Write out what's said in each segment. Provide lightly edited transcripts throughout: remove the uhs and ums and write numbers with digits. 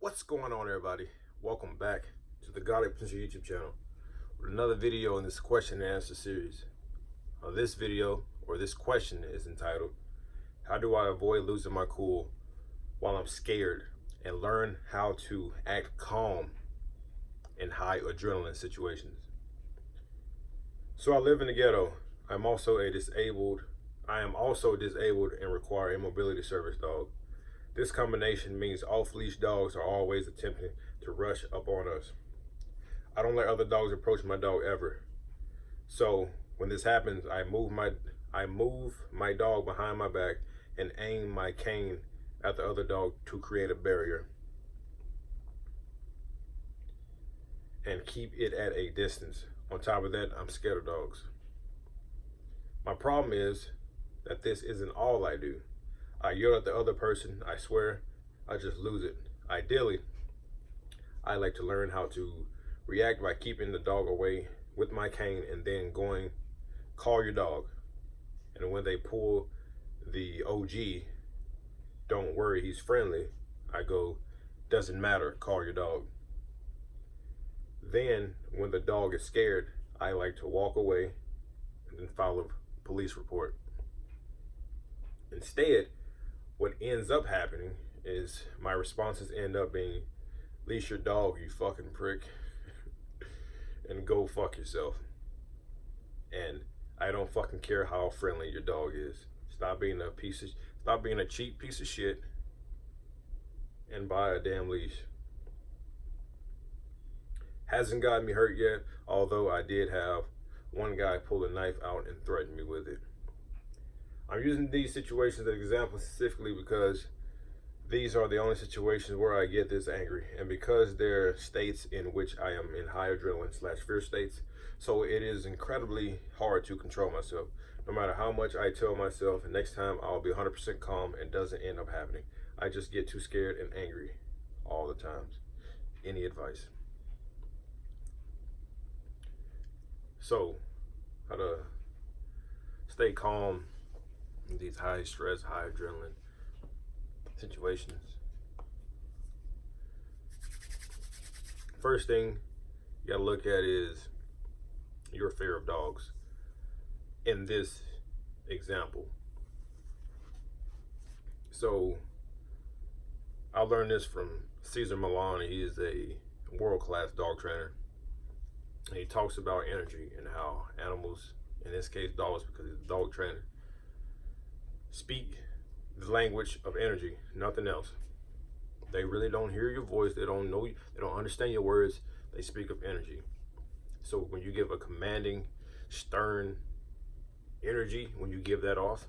What's going on, everybody? Welcome back to the Godly Potential YouTube channel with another video in this question and answer series. This video, or this question, is entitled, how do I avoid losing my cool while I'm scared and learn how to act calm in high adrenaline situations? So I live in the ghetto. I am also disabled and require a mobility service dog. This combination means off-leash dogs are always attempting to rush up on us. I don't let other dogs approach my dog ever. So when this happens, I move my dog behind my back and aim my cane at the other dog to create a barrier and keep it at a distance. On top of that, I'm scared of dogs. My problem is that this isn't all I do. I yell at the other person, I swear, I just lose it. Ideally, I like to learn how to react by keeping the dog away with my cane and then going, call your dog. And when they pull the OG, don't worry, he's friendly, I go, doesn't matter, call your dog. Then, when the dog is scared, I like to walk away and then file a police report. Instead, what ends up happening is my responses end up being, leash your dog, you fucking prick, and go fuck yourself. And I don't fucking care how friendly your dog is. Stop being a cheap piece of shit and buy a damn leash. Hasn't gotten me hurt yet, although I did have one guy pull a knife out and threaten me with it. I'm using these situations as examples specifically because these are the only situations where I get this angry, and because they're states in which I am in high adrenaline / fear states, so it is incredibly hard to control myself. No matter how much I tell myself next time I'll be 100% calm, it doesn't end up happening. I just get too scared and angry all the times. Any advice? So, how to stay calm in these high stress, high adrenaline situations. First thing you gotta look at is your fear of dogs. In this example, so I learned this from Cesar Millan. He is a world-class dog trainer, and he talks about energy and how animals, in this case dogs because he's a dog trainer, speak the language of energy, nothing else. They really don't hear your voice, they don't know you, they don't understand your words, they speak of energy. So when you give a commanding, stern energy, when you give that off,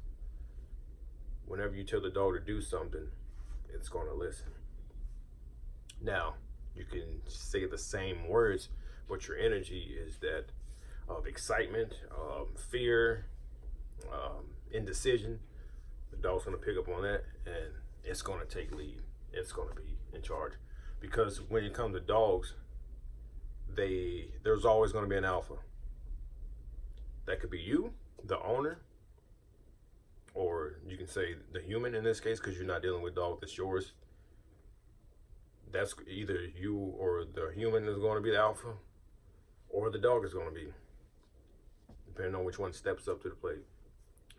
whenever you tell the dog to do something, it's going to listen. Now, you can say the same words, but your energy is that of excitement, fear, indecision. The dog's going to pick up on that, and it's going to take lead. It's going to be in charge, because when it comes to dogs, there's always going to be an alpha. That could be you, the owner, or you can say the human in this case, because you're not dealing with a dog that's yours. That's either you or the human is going to be the alpha, or the dog is going to be, depending on which one steps up to the plate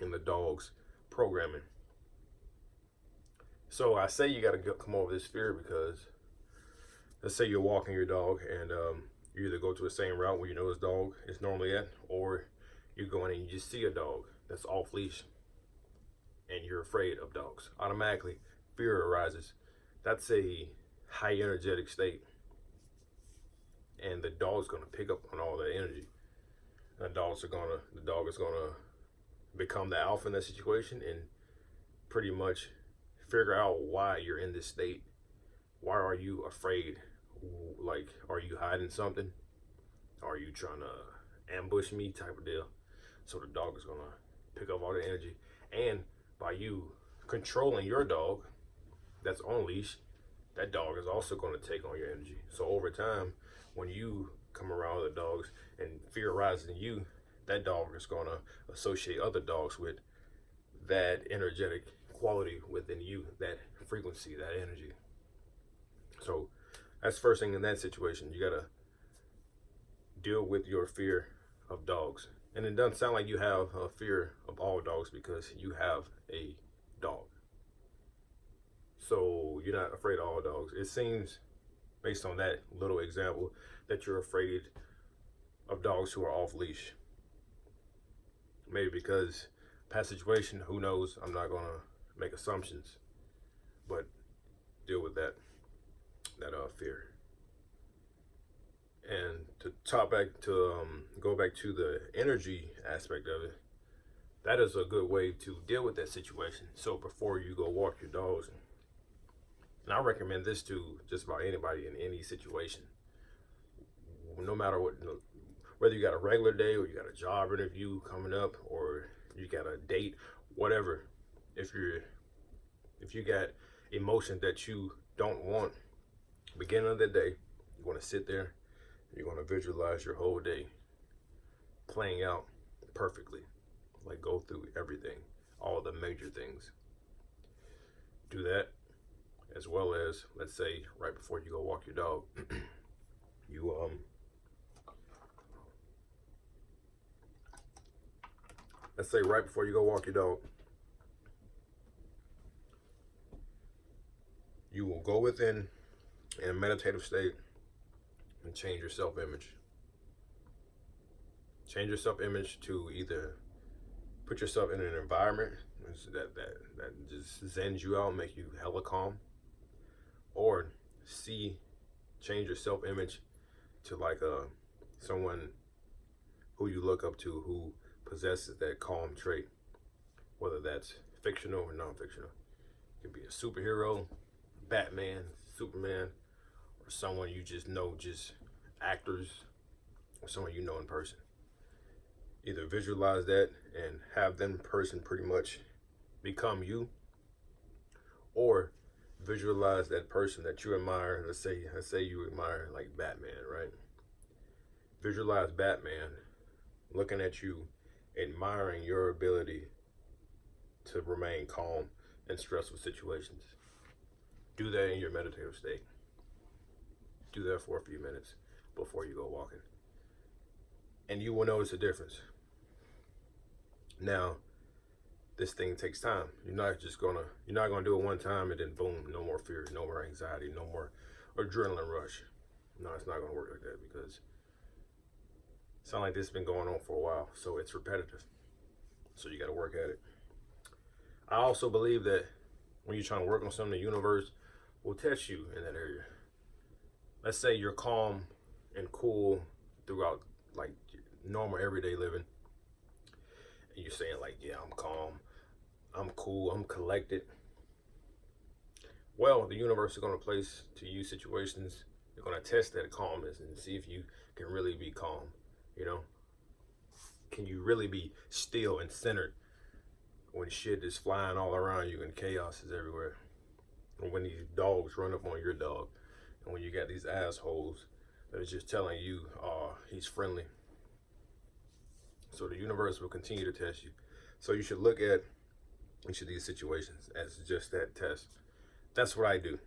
in the dog's programming. So I say you got to come over this fear because, let's say you're walking your dog and you either go to the same route where you know his dog is normally at, or you go in and you just see a dog that's off leash and you're afraid of dogs. Automatically, fear arises. That's a high energetic state, and the dog's going to pick up on all that energy. And the dog is going to become the alpha in that situation and pretty much figure out why you're in this state. Why are you afraid? Like, are you hiding something? Are you trying to ambush me type of deal? So the dog is going to pick up all the energy. And by you controlling your dog that's on leash, that dog is also going to take on your energy. So over time, when you come around other dogs and fear arises in you, that dog is going to associate other dogs with that energetic quality within you, that frequency, that energy. So that's the first thing in that situation. You gotta deal with your fear of dogs. And it doesn't sound like you have a fear of all dogs because you have a dog. So you're not afraid of all dogs. It seems, based on that little example, that you're afraid of dogs who are off leash. Maybe because past situation, who knows? I'm not gonna make assumptions, but deal with that fear. And to go back to the energy aspect of it, that is a good way to deal with that situation. So before you go walk your dogs, and I recommend this to just about anybody in any situation, no matter what, whether you got a regular day or you got a job interview coming up or you got a date, whatever. If you got emotion that you don't want, beginning of the day, you want to sit there. You're going to visualize your whole day playing out perfectly. Like go through everything, all the major things. Do that, as well as, let's say, right before you go walk your dog, you let's say right before you go walk your dog, you will go within in a meditative state and change your self-image. Change your self-image to either put yourself in an environment that just zens you out, make you hella calm, or change your self-image to like someone who you look up to who possesses that calm trait, whether that's fictional or non-fictional. It could be a superhero, Batman, Superman, or someone you just know, just actors, or someone you know in person. Either visualize that and have them person pretty much become you, or visualize that person that you admire. Let's say you admire like Batman, right? Visualize Batman looking at you, admiring your ability to remain calm in stressful situations. Do that in your meditative state. Do that for a few minutes before you go walking. And you will notice a difference. Now, this thing takes time. You're not gonna do it one time and then boom, no more fear, no more anxiety, no more adrenaline rush. No, it's not gonna work like that because it sounds like this has been going on for a while, so it's repetitive. So you gotta work at it. I also believe that when you're trying to work on something, the universe will test you in that area. Let's say you're calm and cool throughout like normal everyday living, and you're saying like, yeah, I'm calm, I'm cool, I'm collected. Well, the universe is going to place to you situations. They're going to test that calmness and see if you can really be calm. You know, can you really be still and centered when shit is flying all around you and chaos is everywhere? Or when these dogs run up on your dog, and when you got these assholes that are just telling you, oh, he's friendly. So the universe will continue to test you. So you should look at each of these situations as just that test. That's what I do.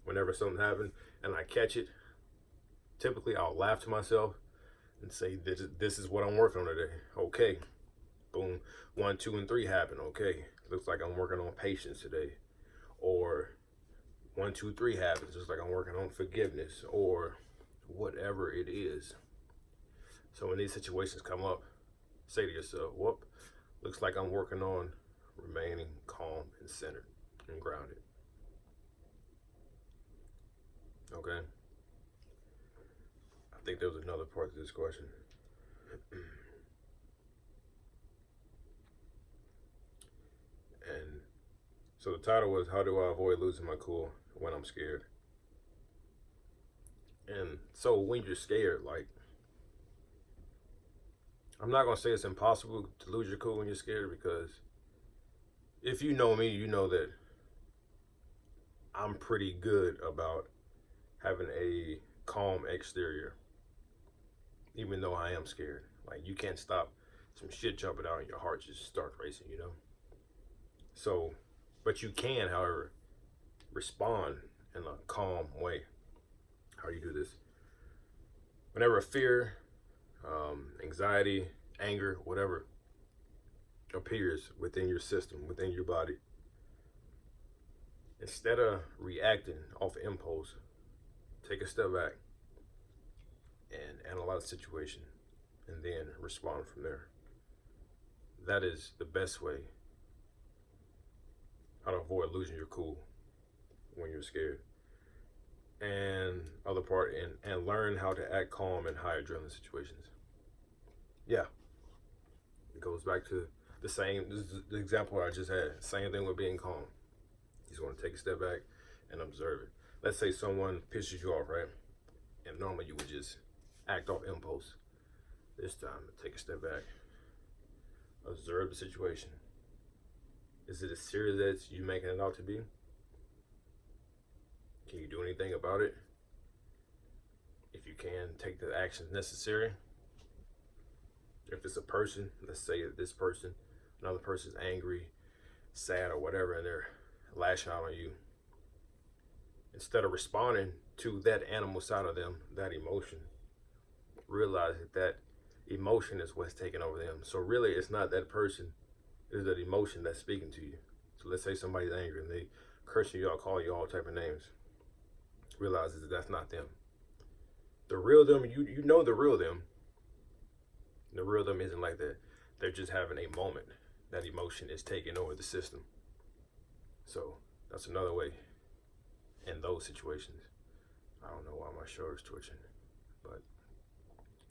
Whenever something happens and I catch it, typically I'll laugh to myself and say, this is what I'm working on today. Okay. Boom. 1, 2, and 3 happen. Okay. Looks like I'm working on patience today. Or 1, 2, 3 happens. Just like I'm working on forgiveness or whatever it is. So when these situations come up, say to yourself, whoop, looks like I'm working on remaining calm and centered and grounded. Okay? I think there was another part to this question. And so the title was, how do I avoid losing my cool when I'm scared? And so when you're scared, like, I'm not going to say it's impossible to lose your cool when you're scared, because if you know me, you know that I'm pretty good about having a calm exterior, even though I am scared. Like, you can't stop some shit jumping out and your heart just starts racing, you know? So, but you can, however, respond in a calm way. How do you do this? Whenever a fear, anxiety, anger, whatever appears within your system, within your body, instead of reacting off impulse, take a step back and analyze the situation and then respond from there. That is the best way how to avoid losing your cool when you're scared. And other part, and learn how to act calm in high adrenaline situations. Yeah, it goes back to the same, this is the example I just had. Same thing with being calm. You just want to take a step back and observe it. Let's say someone pisses you off, right? And normally you would just act off impulse. This time, take a step back. Observe the situation. Is it as serious as you making it out to be? Can you do anything about it? If you can, take the actions necessary. If it's a person, let's say this person, another person's angry, sad, or whatever, and they're lashing out on you. Instead of responding to that animal side of them, that emotion, realize that emotion is what's taking over them. So really, it's not that person, it's that emotion that's speaking to you. So let's say somebody's angry and they cursing you out, calling you all type of names. Realize that that's not them. The real them, you know the real them. The real them isn't like that. They're just having a moment. That emotion is taking over the system. So that's another way in those situations. I don't know why my shoulder's twitching, but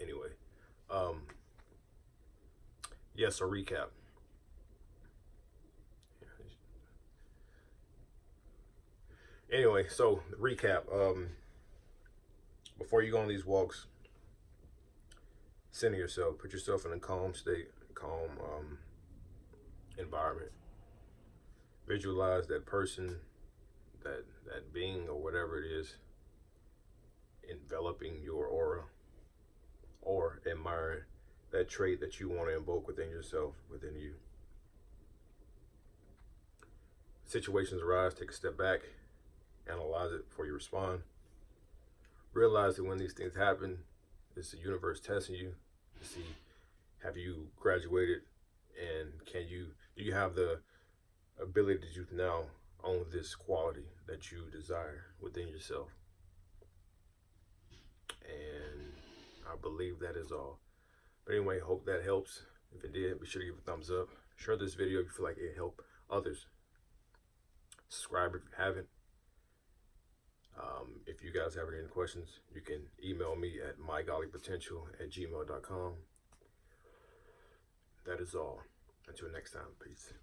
anyway. Yes, a recap. Anyway, so recap. Before you go on these walks, center yourself. Put yourself in a calm state, calm environment. Visualize that person, that being, or whatever it is, enveloping your aura, or admiring that trait that you want to invoke within yourself, within you. Situations arise, take a step back, analyze it before you respond. Realize that when these things happen, it's the universe testing you to see, have you graduated, and do you have the ability to now own this quality that you desire within yourself. And I believe that is all. But anyway, hope that helps. If it did, be sure to give a thumbs up. Share this video if you feel like it helped others. Subscribe if you haven't. If you guys have any questions, you can email me at mygollypotential@gmail.com. That is all. Until next time, peace.